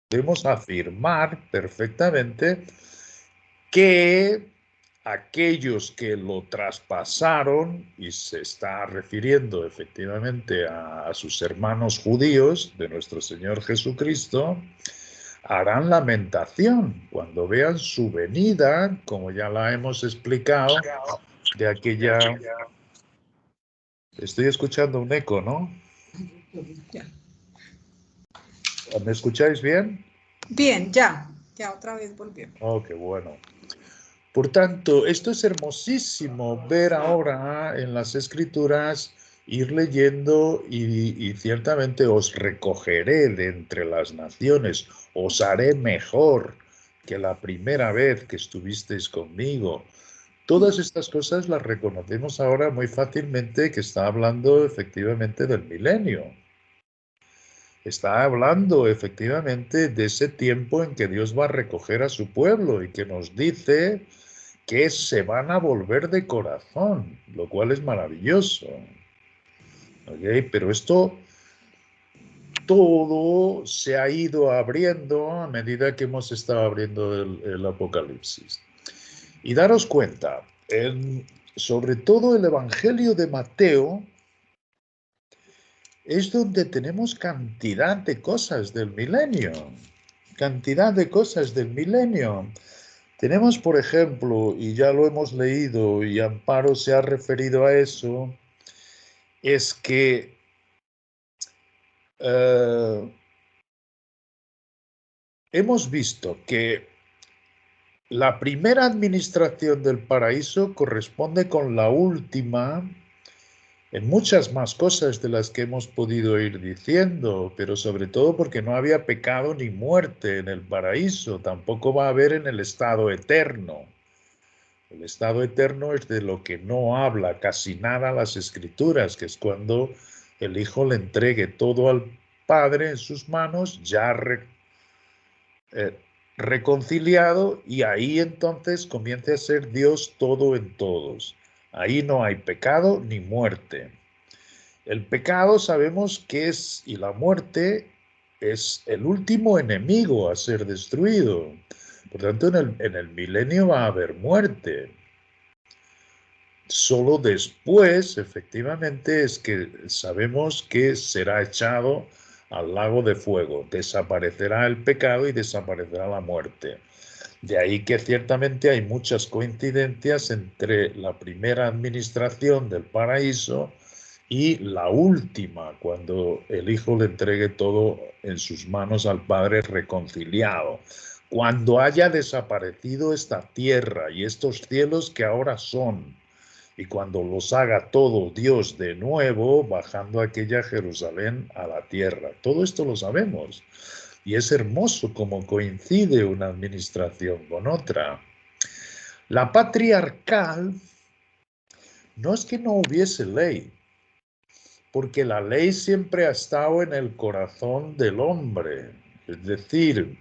podemos afirmar perfectamente que aquellos que lo traspasaron, y se está refiriendo efectivamente a sus hermanos judíos de nuestro Señor Jesucristo, harán lamentación cuando vean su venida, como ya la hemos explicado, de aquella... Estoy escuchando un eco, ¿no? Ya. ¿Me escucháis bien? Bien, ya otra vez volvió. Oh, qué bueno. Por tanto, esto es hermosísimo ver ahora en las Escrituras, ir leyendo y ciertamente os recogeré de entre las naciones, os haré mejor que la primera vez que estuvisteis conmigo. Todas estas cosas las reconocemos ahora muy fácilmente que está hablando efectivamente del milenio. Está hablando efectivamente de ese tiempo en que Dios va a recoger a su pueblo y que nos dice que se van a volver de corazón, lo cual es maravilloso. ¿Okay? Pero esto todo se ha ido abriendo a medida que hemos estado abriendo el Apocalipsis. Y daros cuenta, sobre todo el Evangelio de Mateo es donde tenemos cantidad de cosas del milenio. Cantidad de cosas del milenio. Tenemos, por ejemplo, y ya lo hemos leído y Amparo se ha referido a eso, es que hemos visto que la primera administración del paraíso corresponde con la última en muchas más cosas de las que hemos podido ir diciendo, pero sobre todo porque no había pecado ni muerte en el paraíso, tampoco va a haber en el estado eterno. El estado eterno es de lo que no habla casi nada las Escrituras, que es cuando el Hijo le entregue todo al Padre en sus manos, ya reconciliado, y ahí entonces comience a ser Dios todo en todos. Ahí no hay pecado ni muerte. El pecado sabemos que es, y la muerte es el último enemigo a ser destruido. Por tanto, en el milenio va a haber muerte. Solo después, efectivamente, es que sabemos que será echado al lago de fuego. Desaparecerá el pecado y desaparecerá la muerte. De ahí que ciertamente hay muchas coincidencias entre la primera administración del paraíso y la última, cuando el Hijo le entregue todo en sus manos al Padre reconciliado. Cuando haya desaparecido esta tierra y estos cielos que ahora son, y cuando los haga todo Dios de nuevo, bajando aquella Jerusalén a la tierra. Todo esto lo sabemos. Y es hermoso cómo coincide una administración con otra. La patriarcal no es que no hubiese ley, porque la ley siempre ha estado en el corazón del hombre. Es decir,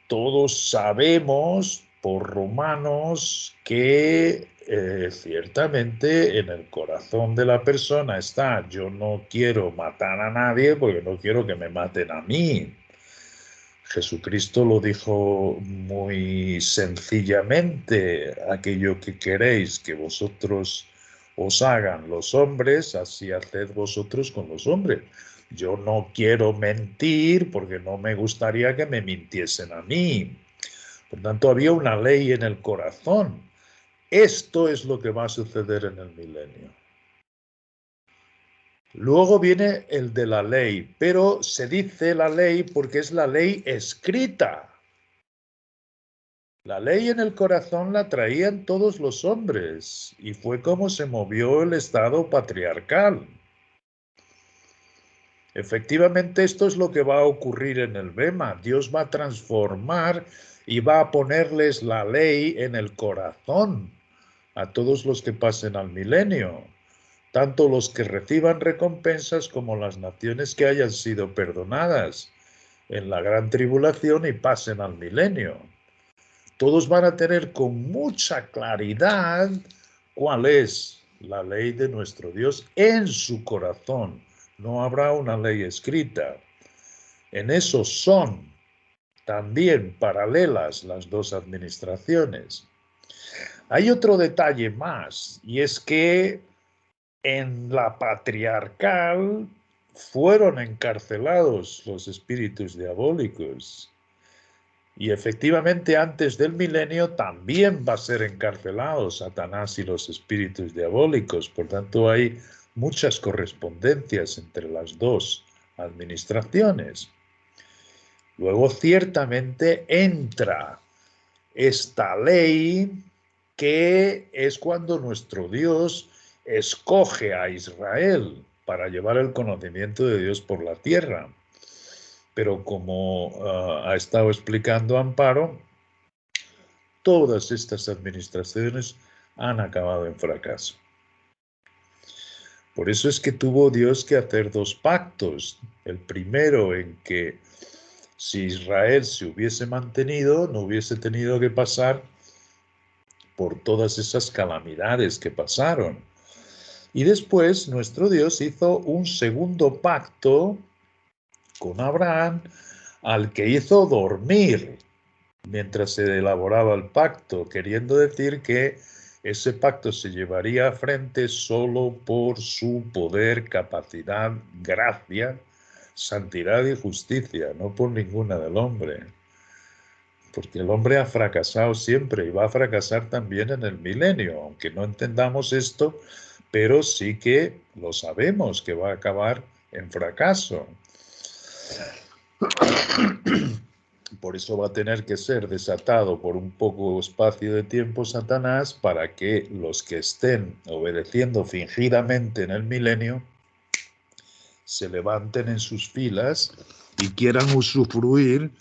todos sabemos por Romanos que ciertamente en el corazón de la persona está: yo no quiero matar a nadie porque no quiero que me maten a mí. Jesucristo lo dijo muy sencillamente: aquello que queréis que vosotros os hagan los hombres, así haced vosotros con los hombres. Yo no quiero mentir porque no me gustaría que me mintiesen a mí. Por tanto, había una ley en el corazón. Esto es lo que va a suceder en el milenio. Luego viene el de la ley, pero se dice la ley porque es la ley escrita. La ley en el corazón la traían todos los hombres y fue como se movió el estado patriarcal. Efectivamente, esto es lo que va a ocurrir en el Bema. Dios va a transformar y va a ponerles la ley en el corazón a todos los que pasen al milenio, tanto los que reciban recompensas como las naciones que hayan sido perdonadas en la gran tribulación y pasen al milenio. Todos van a tener con mucha claridad cuál es la ley de nuestro Dios en su corazón. No habrá una ley escrita. En eso son también paralelas las dos administraciones. Hay otro detalle más, y es que en la patriarcal fueron encarcelados los espíritus diabólicos. Y efectivamente antes del milenio también va a ser encarcelado Satanás y los espíritus diabólicos. Por tanto, hay muchas correspondencias entre las dos administraciones. Luego, ciertamente entra esta ley que es cuando nuestro Dios escoge a Israel para llevar el conocimiento de Dios por la tierra. Pero como ha estado explicando Amparo, todas estas administraciones han acabado en fracaso. Por eso es que tuvo Dios que hacer dos pactos. El primero en que si Israel se hubiese mantenido, no hubiese tenido que pasar por todas esas calamidades que pasaron. Y después nuestro Dios hizo un segundo pacto con Abraham, al que hizo dormir mientras se elaboraba el pacto, queriendo decir que ese pacto se llevaría a frente solo por su poder, capacidad, gracia, santidad y justicia, no por ninguna del hombre. Porque el hombre ha fracasado siempre y va a fracasar también en el milenio, aunque no entendamos esto, pero sí que lo sabemos que va a acabar en fracaso. Por eso va a tener que ser desatado por un poco espacio de tiempo Satanás para que los que estén obedeciendo fingidamente en el milenio se levanten en sus filas y quieran usufruir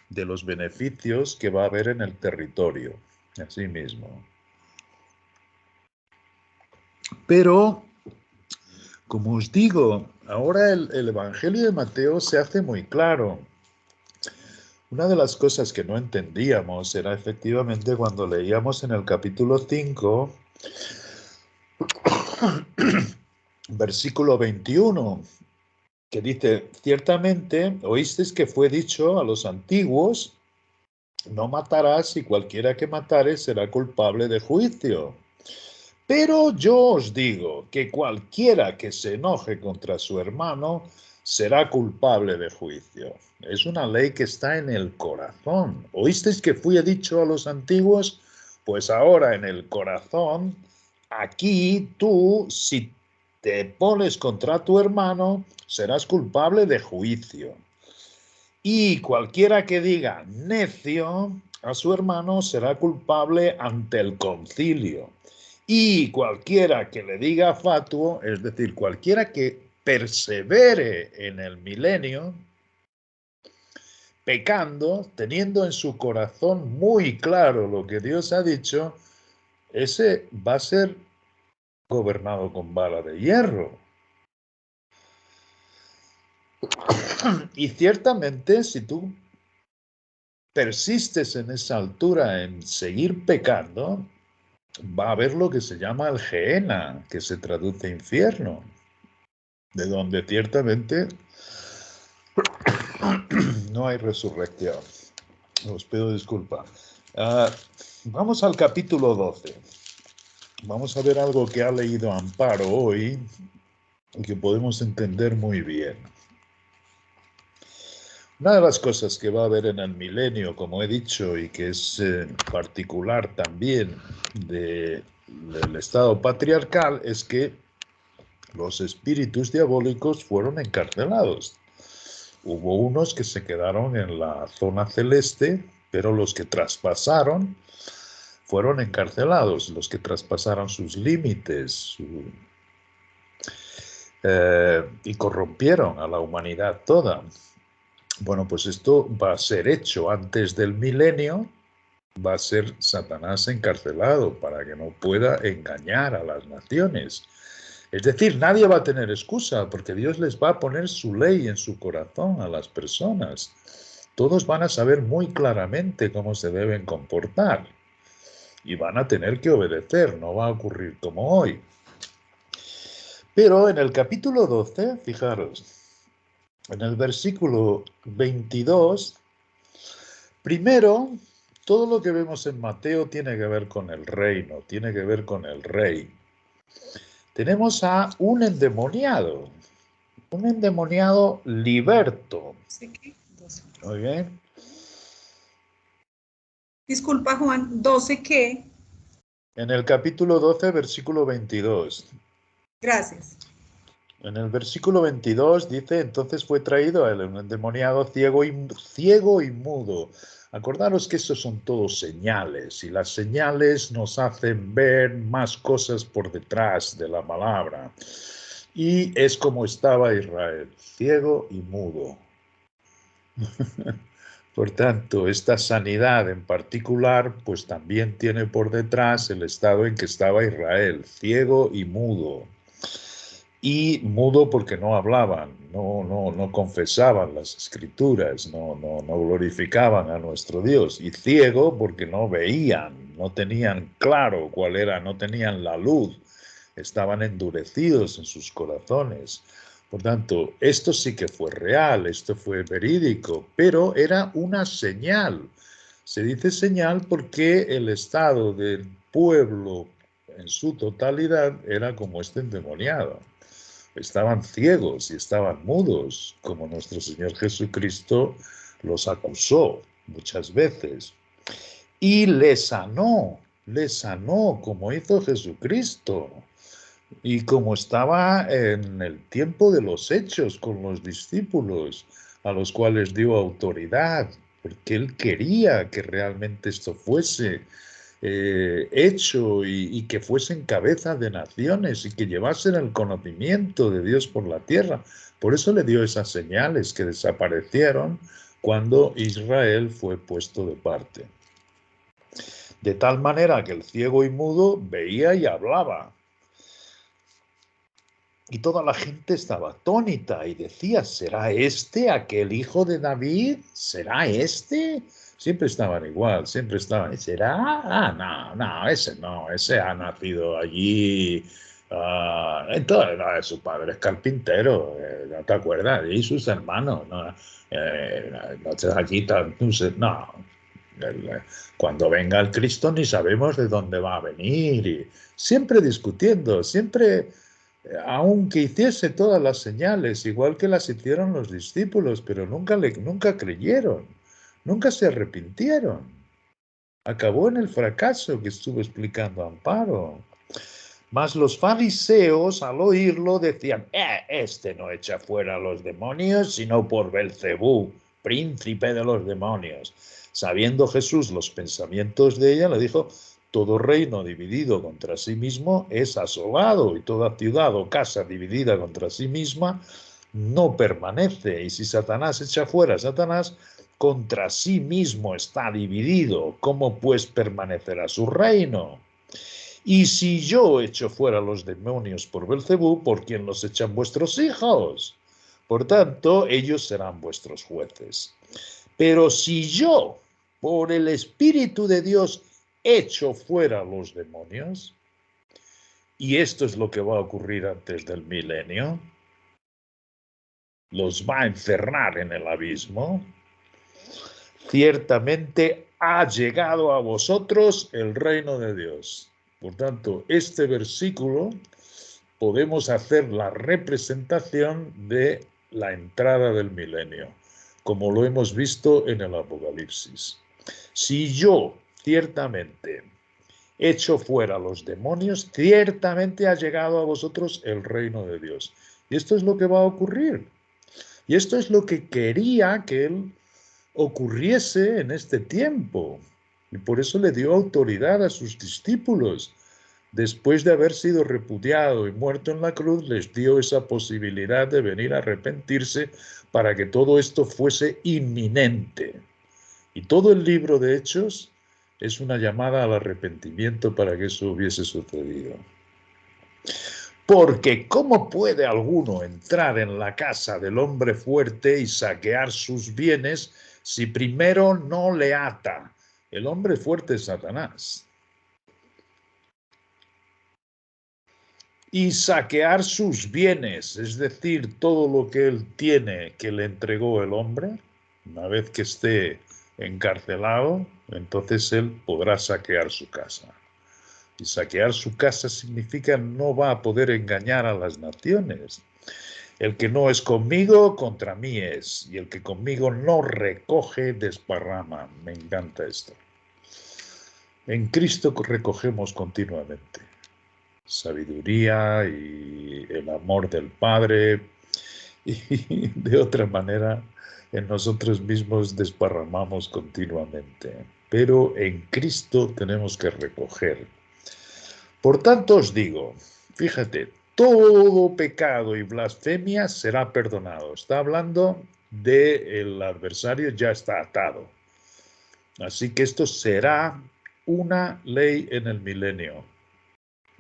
de los beneficios que va a haber en el territorio. Así mismo. Pero, como os digo, ahora el Evangelio de Mateo se hace muy claro. Una de las cosas que no entendíamos era efectivamente cuando leíamos en el capítulo 5, versículo 21, que dice, ciertamente oísteis que fue dicho a los antiguos, no matarás y cualquiera que matare será culpable de juicio. Pero yo os digo que cualquiera que se enoje contra su hermano será culpable de juicio. Es una ley que está en el corazón. ¿Oísteis que fui dicho a los antiguos? Pues ahora en el corazón, aquí tú, si te pones contra tu hermano, serás culpable de juicio. Y cualquiera que diga necio a su hermano será culpable ante el concilio. Y cualquiera que le diga fatuo, es decir, cualquiera que persevere en el milenio, pecando, teniendo en su corazón muy claro lo que Dios ha dicho, ese va a ser gobernado con vara de hierro. Y ciertamente, si tú persistes en esa altura en seguir pecando, va a haber lo que se llama el Gehenna, que se traduce infierno, de donde ciertamente no hay resurrección. Os pido disculpa. Vamos al capítulo 12. Vamos a ver algo que ha leído Amparo hoy y que podemos entender muy bien. Una de las cosas que va a haber en el milenio, como he dicho, y que es particular también del estado patriarcal, es que los espíritus diabólicos fueron encarcelados. Hubo unos que se quedaron en la zona celeste, pero los que traspasaron fueron encarcelados, los que traspasaron sus límites y corrompieron a la humanidad toda. Bueno, pues esto va a ser hecho antes del milenio, va a ser Satanás encarcelado para que no pueda engañar a las naciones. Es decir, nadie va a tener excusa porque Dios les va a poner su ley en su corazón a las personas. Todos van a saber muy claramente cómo se deben comportar y van a tener que obedecer, no va a ocurrir como hoy. Pero en el capítulo 12, fijaros, En el versículo 22, primero, todo lo que vemos en Mateo tiene que ver con el reino, tiene que ver con el rey. Tenemos a un endemoniado liberto. ¿Sí qué? 12. Muy bien. Disculpa, Juan, 12 qué. En el capítulo 12, versículo 22. Gracias. En el versículo 22 dice, entonces fue traído a él un endemoniado ciego y mudo. Acordaros que esos son todos señales, y las señales nos hacen ver más cosas por detrás de la palabra. Y es como estaba Israel, ciego y mudo. Por tanto, esta sanidad en particular, pues también tiene por detrás el estado en que estaba Israel, ciego y mudo. Y mudo porque no hablaban, no confesaban las escrituras, no glorificaban a nuestro Dios. Y ciego porque no veían, no tenían claro cuál era, no tenían la luz, estaban endurecidos en sus corazones. Por tanto, esto sí que fue real, esto fue verídico, pero era una señal. Se dice señal porque el estado del pueblo en su totalidad era como este endemoniado. Estaban ciegos y estaban mudos, como nuestro Señor Jesucristo los acusó muchas veces. Y les sanó como hizo Jesucristo. Y como estaba en el tiempo de los hechos con los discípulos, a los cuales dio autoridad, porque él quería que realmente esto fuese hecho y que fuesen cabeza de naciones y que llevasen el conocimiento de Dios por la tierra. Por eso le dio esas señales que desaparecieron cuando Israel fue puesto de parte. De tal manera que el ciego y mudo veía y hablaba. Y toda la gente estaba atónita y decía, ¿será este aquel hijo de David? ¿Será este? Siempre estaban igual, siempre estaban, ¿será? No, ese ha nacido allí. Entonces, no, su padre es carpintero, ¿no te acuerdas? Y sus hermanos, ¿no? Entonces aquí, no. Cuando venga el Cristo ni sabemos de dónde va a venir. Y siempre discutiendo, siempre aunque hiciese todas las señales, igual que las hicieron los discípulos, pero nunca creyeron, nunca se arrepintieron. Acabó en el fracaso que estuvo explicando Amparo. Mas los fariseos, al oírlo, decían, este no echa fuera a los demonios, sino por Belcebú, príncipe de los demonios. Sabiendo Jesús los pensamientos de ella, le dijo, todo reino dividido contra sí mismo es asolado, y toda ciudad o casa dividida contra sí misma no permanece. Y si Satanás echa fuera a Satanás, contra sí mismo está dividido. ¿Cómo pues permanecerá su reino? Y si yo echo fuera los demonios por Belcebú, ¿por quién los echan vuestros hijos? Por tanto, ellos serán vuestros jueces. Pero si yo, por el Espíritu de Dios, echo fuera los demonios, y esto es lo que va a ocurrir antes del milenio, los va a encerrar en el abismo, ciertamente ha llegado a vosotros el reino de Dios. Por tanto, este versículo podemos hacer la representación de la entrada del milenio, como lo hemos visto en el Apocalipsis. Si yo ciertamente echo fuera los demonios, ciertamente ha llegado a vosotros el reino de Dios. Y esto es lo que va a ocurrir. Y esto es lo que quería que él ocurriese en este tiempo. Y por eso le dio autoridad a sus discípulos. Después de haber sido repudiado y muerto en la cruz, les dio esa posibilidad de venir a arrepentirse para que todo esto fuese inminente. Y todo el libro de Hechos es una llamada al arrepentimiento para que eso hubiese sucedido. Porque ¿cómo puede alguno entrar en la casa del hombre fuerte y saquear sus bienes si primero no le ata? El hombre fuerte es Satanás. y saquear sus bienes, es decir, todo lo que él tiene que le entregó el hombre, una vez que esté encarcelado, entonces él podrá saquear su casa. Y saquear su casa significa no va a poder engañar a las naciones. El que no es conmigo, contra mí es. Y el que conmigo no recoge, desparrama. Me encanta esto. En Cristo recogemos continuamente sabiduría y el amor del Padre. Y de otra manera, en nosotros mismos desparramamos continuamente. Pero en Cristo tenemos que recoger. Por tanto os digo, fíjate, todo pecado y blasfemia será perdonado. Está hablando del adversario, ya está atado. Así que esto será una ley en el milenio.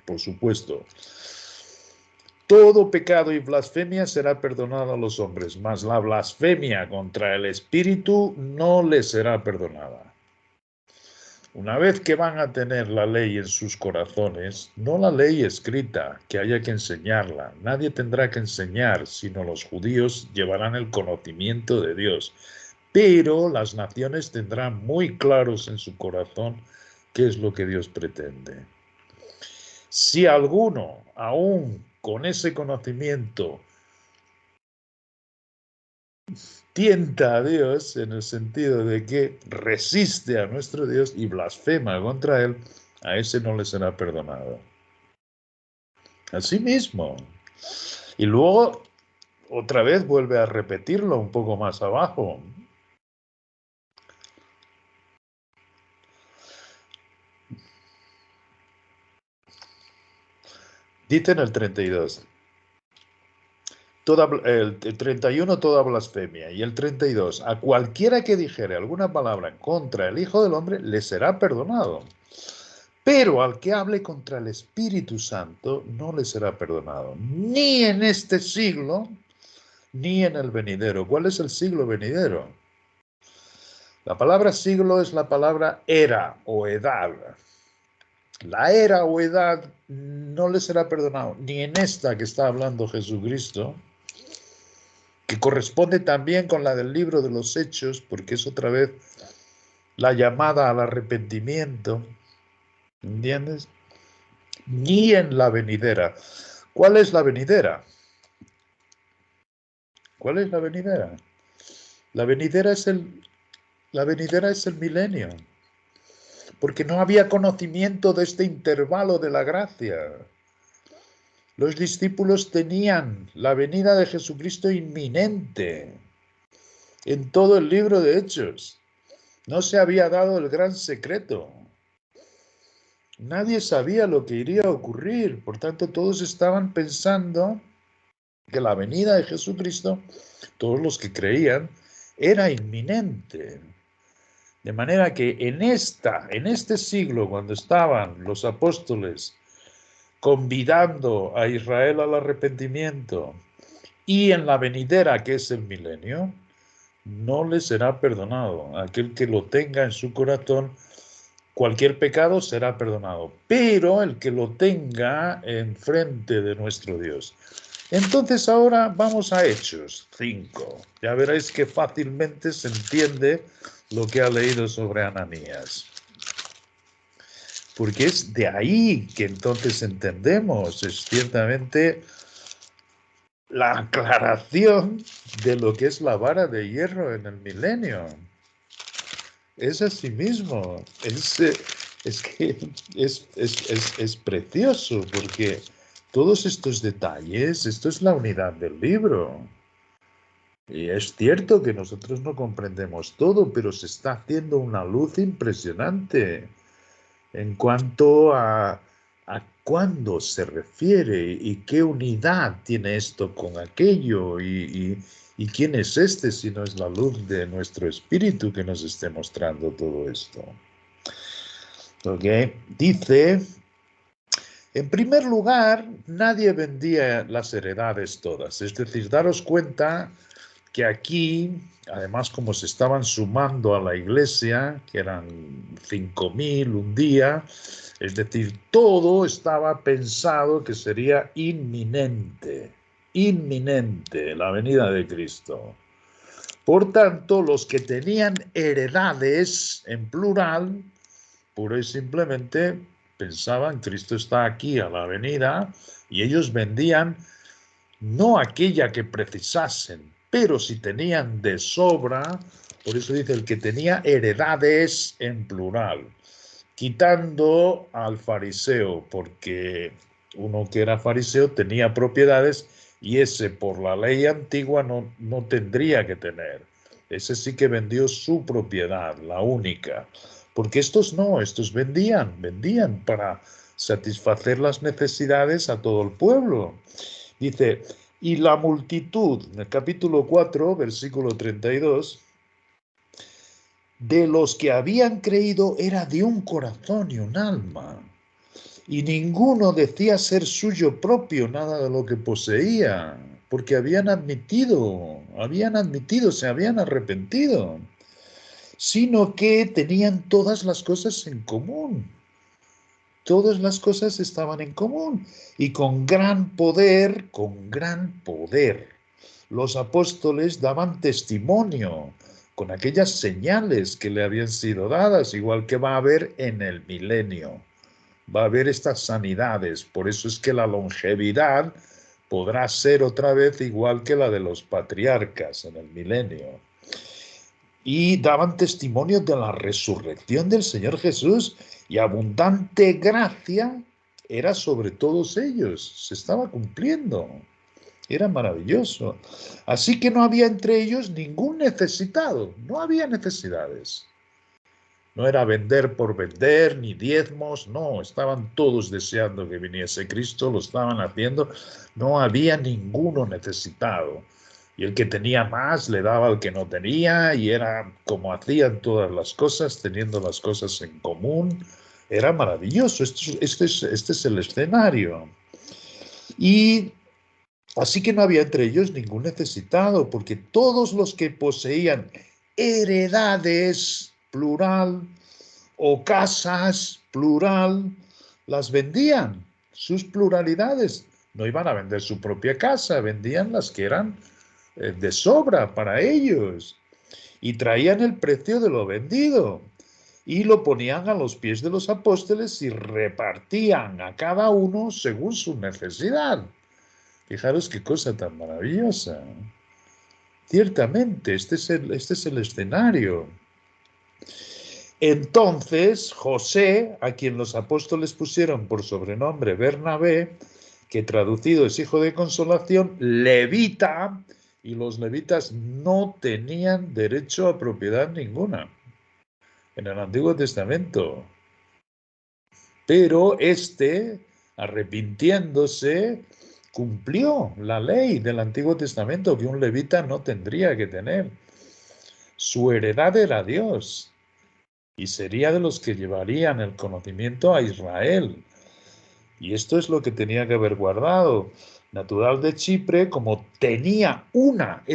Por supuesto. Todo pecado y blasfemia será perdonado a los hombres, mas la blasfemia contra el Espíritu no les será perdonada. Una vez que van a tener la ley en sus corazones, no la ley escrita, que haya que enseñarla. Nadie tendrá que enseñar, sino los judíos llevarán el conocimiento de Dios. Pero las naciones tendrán muy claros en su corazón qué es lo que Dios pretende. Si alguno, aún con ese conocimiento, tienta a Dios en el sentido de que resiste a nuestro Dios y blasfema contra él, a ese no le será perdonado. Así mismo. Y luego, otra vez vuelve a repetirlo un poco más abajo. Dice en el 32. El 31 toda blasfemia, y el 32, a cualquiera que dijere alguna palabra contra el Hijo del Hombre le será perdonado, pero al que hable contra el Espíritu Santo no le será perdonado, ni en este siglo, ni en el venidero. ¿Cuál es el siglo venidero? La palabra siglo es la palabra era o edad. La era o edad no le será perdonado, ni en esta que está hablando Jesucristo, que corresponde también con la del libro de los Hechos, porque es otra vez la llamada al arrepentimiento, ¿entiendes? Ni en la venidera. ¿Cuál es la venidera? ¿Cuál es la venidera? La venidera es el milenio, porque no había conocimiento de este intervalo de la gracia. Los discípulos tenían la venida de Jesucristo inminente en todo el libro de Hechos. No se había dado el gran secreto. Nadie sabía lo que iría a ocurrir. Por tanto, todos estaban pensando que la venida de Jesucristo, todos los que creían, era inminente. De manera que en este siglo, cuando estaban los apóstoles convidando a Israel al arrepentimiento, y en la venidera, que es el milenio, no le será perdonado. Aquel que lo tenga en su corazón, cualquier pecado será perdonado, pero el que lo tenga enfrente de nuestro Dios. Entonces ahora vamos a Hechos 5. Ya veréis que fácilmente se entiende lo que ha leído sobre Ananías. Porque es de ahí que entonces entendemos, es ciertamente la aclaración de lo que es la vara de hierro en el milenio. Es así mismo, es precioso, porque todos estos detalles, esto es la unidad del libro. Y es cierto que nosotros no comprendemos todo, pero se está haciendo una luz impresionante en cuanto a cuándo se refiere y qué unidad tiene esto con aquello y quién es este si no es la luz de nuestro espíritu que nos esté mostrando todo esto. ¿Ok? Dice, en primer lugar, nadie vendía las heredades todas. Es decir, daros cuenta que aquí, además como se estaban sumando a la iglesia, que eran 5.000 un día, es decir, todo estaba pensado que sería inminente la venida de Cristo. Por tanto, los que tenían heredades en plural, pura y simplemente pensaban, Cristo está aquí a la venida, y ellos vendían no aquella que precisasen, pero si tenían de sobra, por eso dice el que tenía heredades en plural, quitando al fariseo, porque uno que era fariseo tenía propiedades y ese por la ley antigua no tendría que tener. Ese sí que vendió su propiedad, la única. Porque estos no, estos vendían para satisfacer las necesidades a todo el pueblo. Dice, y la multitud, en el capítulo 4, versículo 32, de los que habían creído era de un corazón y un alma, y ninguno decía ser suyo propio nada de lo que poseía, porque habían admitido, se habían arrepentido, sino que tenían todas las cosas en común. Todas las cosas estaban en común y con gran poder, los apóstoles daban testimonio con aquellas señales que le habían sido dadas, igual que va a haber en el milenio. Va a haber estas sanidades, por eso es que la longevidad podrá ser otra vez igual que la de los patriarcas en el milenio. Y daban testimonio de la resurrección del Señor Jesús, y abundante gracia era sobre todos ellos, se estaba cumpliendo, era maravilloso. Así que no había entre ellos ningún necesitado, no había necesidades. No era vender por vender, ni diezmos, no, estaban todos deseando que viniese Cristo, lo estaban haciendo, no había ninguno necesitado. Y el que tenía más le daba al que no tenía, y era como hacían todas las cosas, teniendo las cosas en común. Era maravilloso, este es el escenario. Y así que no había entre ellos ningún necesitado, porque todos los que poseían heredades, plural, o casas, plural, las vendían, sus pluralidades. No iban a vender su propia casa, vendían las que eran de sobra para ellos, y traían el precio de lo vendido y lo ponían a los pies de los apóstoles y repartían a cada uno según su necesidad. Fijaros qué cosa tan maravillosa. Ciertamente, este es el escenario. Entonces José, a quien los apóstoles pusieron por sobrenombre Bernabé, que traducido es hijo de consolación, levita, y los levitas no tenían derecho a propiedad ninguna en el Antiguo Testamento. Pero arrepintiéndose, cumplió la ley del Antiguo Testamento que un levita no tendría que tener. Su heredad era Dios, y sería de los que llevarían el conocimiento a Israel. Y esto es lo que tenía que haber guardado. Natural de Chipre, como tenía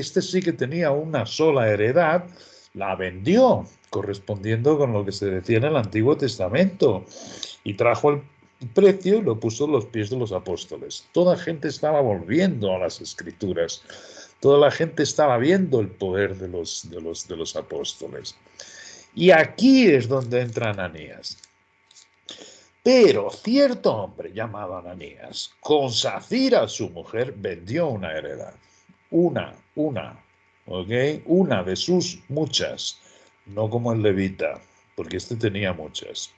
sí que tenía una sola heredad, la vendió, correspondiendo con lo que se decía en el Antiguo Testamento, y trajo el precio y lo puso a los pies de los apóstoles. Toda la gente estaba volviendo a las Escrituras, toda la gente estaba viendo el poder de los apóstoles. Y aquí es donde entra Ananías. Pero cierto hombre llamado Ananías, con Safira su mujer, vendió una heredad. Una, ¿ok? Una de sus muchas, no como el levita, porque este tenía muchas.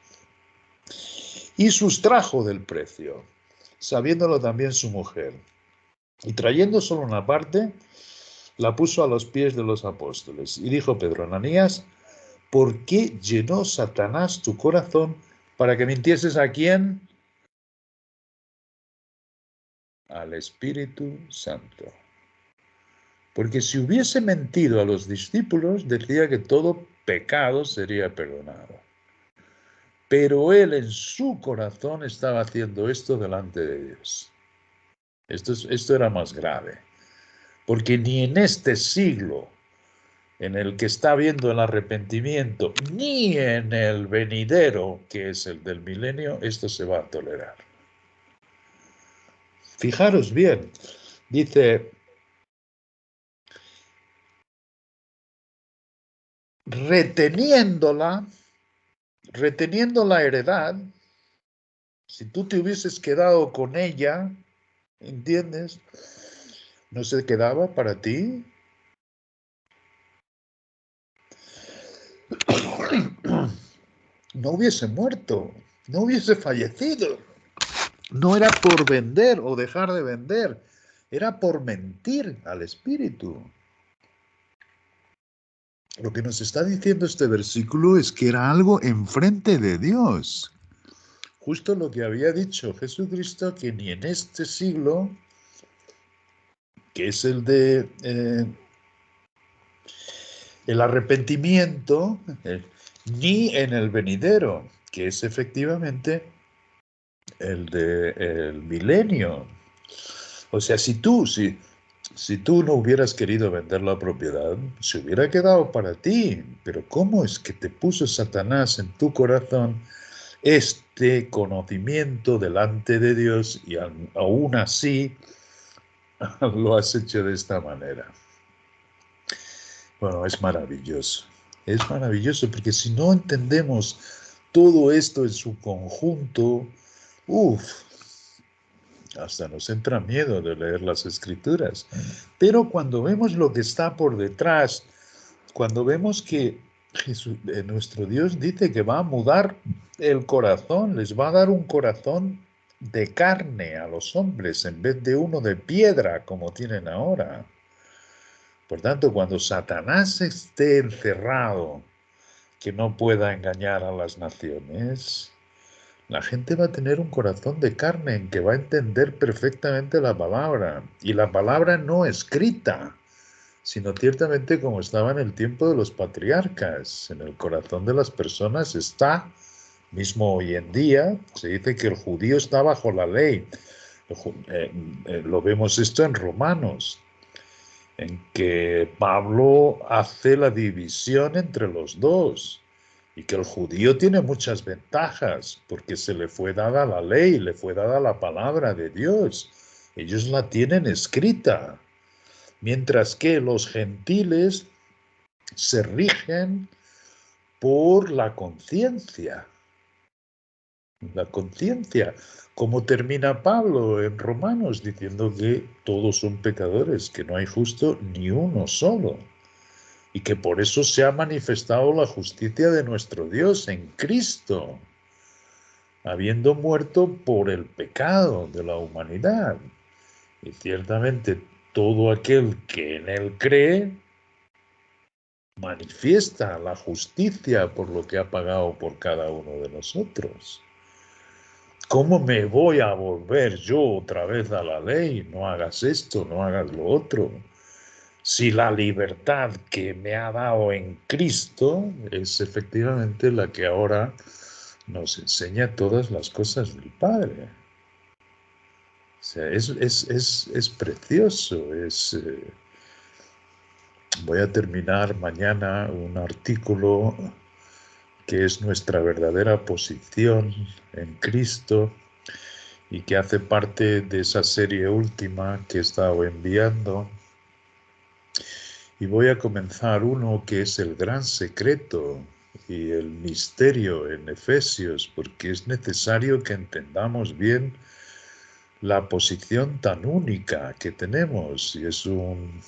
Y sustrajo del precio, sabiéndolo también su mujer. Y trayendo solo una parte, la puso a los pies de los apóstoles. Y dijo Pedro, Ananías, ¿por qué llenó Satanás tu corazón para que mintieses a quién? Al Espíritu Santo. Porque si hubiese mentido a los discípulos, decía que todo pecado sería perdonado. Pero él en su corazón estaba haciendo esto delante de Dios. Esto era más grave. porque ni en este siglo en el que está habiendo el arrepentimiento, ni en el venidero, que es el del milenio, esto se va a tolerar. Fijaros bien, dice, reteniendo la heredad, si tú te hubieses quedado con ella, ¿entiendes? ¿No se quedaba para ti? No hubiese muerto, no hubiese fallecido. No era por vender o dejar de vender, era por mentir al espíritu. Lo que nos está diciendo este versículo es que era algo enfrente de Dios. Justo lo que había dicho Jesucristo, que ni en este siglo, que es el de el arrepentimiento, ni en el venidero, que es efectivamente el de el milenio. O sea, si tú no hubieras querido vender la propiedad, se hubiera quedado para ti. Pero ¿cómo es que te puso Satanás en tu corazón este conocimiento delante de Dios y aún así lo has hecho de esta manera? Bueno, es maravilloso. Es maravilloso porque si no entendemos todo esto en su conjunto, hasta nos entra miedo de leer las escrituras. Pero cuando vemos lo que está por detrás, cuando vemos que nuestro Dios dice que va a mudar el corazón, les va a dar un corazón de carne a los hombres en vez de uno de piedra como tienen ahora. Por tanto, cuando Satanás esté encerrado, que no pueda engañar a las naciones, la gente va a tener un corazón de carne en que va a entender perfectamente la palabra. Y la palabra no escrita, sino ciertamente como estaba en el tiempo de los patriarcas. En el corazón de las personas está, mismo hoy en día, se dice que el judío está bajo la ley. Lo vemos esto en Romanos, en que Pablo hace la división entre los dos y que el judío tiene muchas ventajas porque se le fue dada la ley, le fue dada la palabra de Dios. Ellos la tienen escrita, mientras que los gentiles se rigen por la conciencia. La conciencia, como termina Pablo en Romanos diciendo que todos son pecadores, que no hay justo ni uno solo, y que por eso se ha manifestado la justicia de nuestro Dios en Cristo, habiendo muerto por el pecado de la humanidad. Y ciertamente todo aquel que en él cree manifiesta la justicia por lo que ha pagado por cada uno de nosotros. ¿Cómo me voy a volver yo otra vez a la ley? No hagas esto, no hagas lo otro. Si la libertad que me ha dado en Cristo es efectivamente la que ahora nos enseña todas las cosas del Padre. O sea, es precioso. Voy a terminar mañana un artículo que es nuestra verdadera posición en Cristo y que hace parte de esa serie última que he estado enviando. Y voy a comenzar uno que es el gran secreto y el misterio en Efesios, porque es necesario que entendamos bien la posición tan única que tenemos. Y es una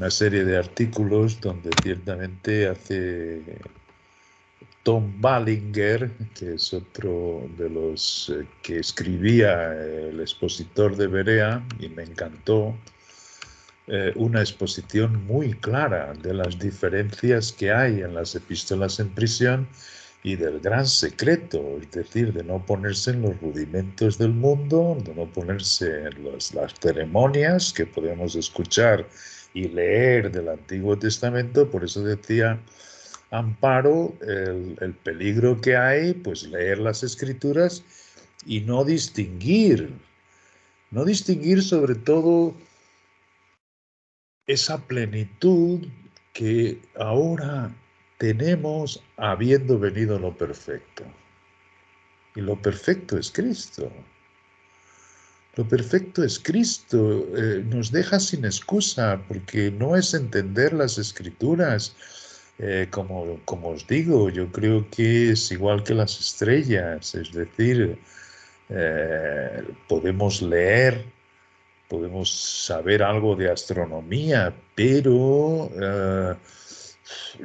serie de artículos donde ciertamente hace Tom Ballinger, que es otro de los que escribía el expositor de Berea, y me encantó, una exposición muy clara de las diferencias que hay en las epístolas en prisión y del gran secreto, es decir, de no ponerse en los rudimentos del mundo, de no ponerse en las ceremonias que podemos escuchar y leer del Antiguo Testamento. Por eso decía Amparo, el peligro que hay, pues leer las Escrituras y no distinguir sobre todo esa plenitud que ahora tenemos habiendo venido lo perfecto. Y lo perfecto es Cristo. Lo perfecto es Cristo. Nos deja sin excusa porque no es entender las Escrituras. Como os digo, yo creo que es igual que las estrellas. Es decir, podemos leer, podemos saber algo de astronomía, pero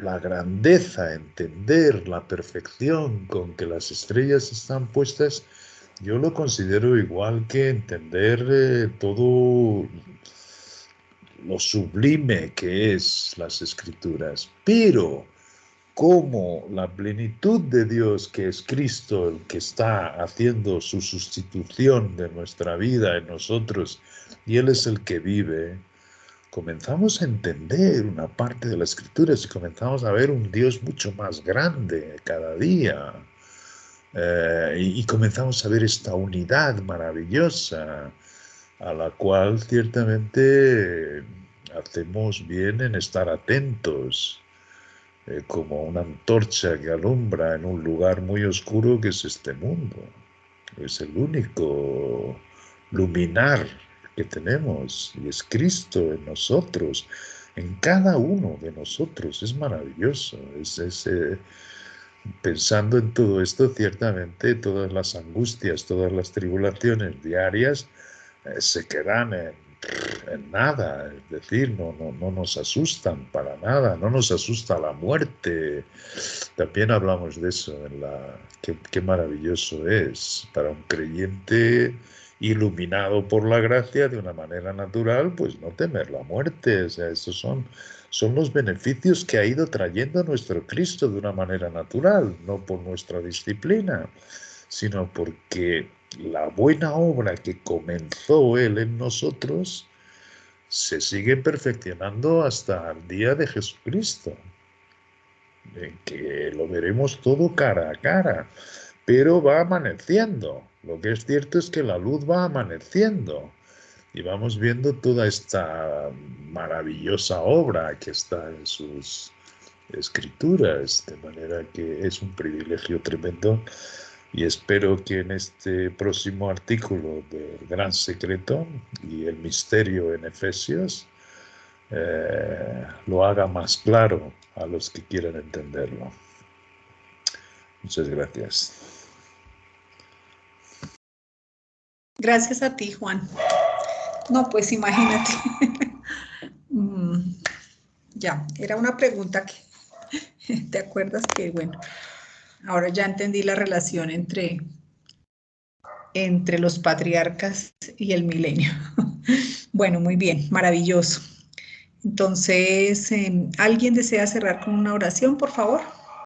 la grandeza, entender la perfección con que las estrellas están puestas, yo lo considero igual que entender todo lo sublime que es las escrituras. Pero como la plenitud de Dios, que es Cristo, el que está haciendo su sustitución de nuestra vida en nosotros, y Él es el que vive, comenzamos a entender una parte de las escrituras y comenzamos a ver un Dios mucho más grande cada día. Y comenzamos a ver esta unidad maravillosa a la cual ciertamente hacemos bien en estar atentos, como una antorcha que alumbra en un lugar muy oscuro que es este mundo. Es el único luminar que tenemos y es Cristo en nosotros, en cada uno de nosotros. Es maravilloso. Pensando en todo esto, ciertamente todas las angustias, todas las tribulaciones diarias se quedan en nada, es decir, no nos asustan para nada, no nos asusta la muerte. También hablamos de eso, qué maravilloso es para un creyente iluminado por la gracia de una manera natural, pues no temer la muerte. O sea, estos son los beneficios que ha ido trayendo nuestro Cristo de una manera natural, no por nuestra disciplina, sino porque la buena obra que comenzó Él en nosotros se sigue perfeccionando hasta el día de Jesucristo, en que lo veremos todo cara a cara, pero va amaneciendo. Lo que es cierto es que la luz va amaneciendo y vamos viendo toda esta maravillosa obra que está en sus escrituras, de manera que es un privilegio tremendo. Y espero que en este próximo artículo del Gran Secreto y el misterio en Efesios lo haga más claro a los que quieran entenderlo. Muchas gracias. Gracias a ti, Juan. No, pues imagínate. Ya, era una pregunta que, ¿te acuerdas que, bueno, ahora ya entendí la relación entre los patriarcas y el milenio? Bueno, muy bien, maravilloso. Entonces, ¿alguien desea cerrar con una oración, por favor?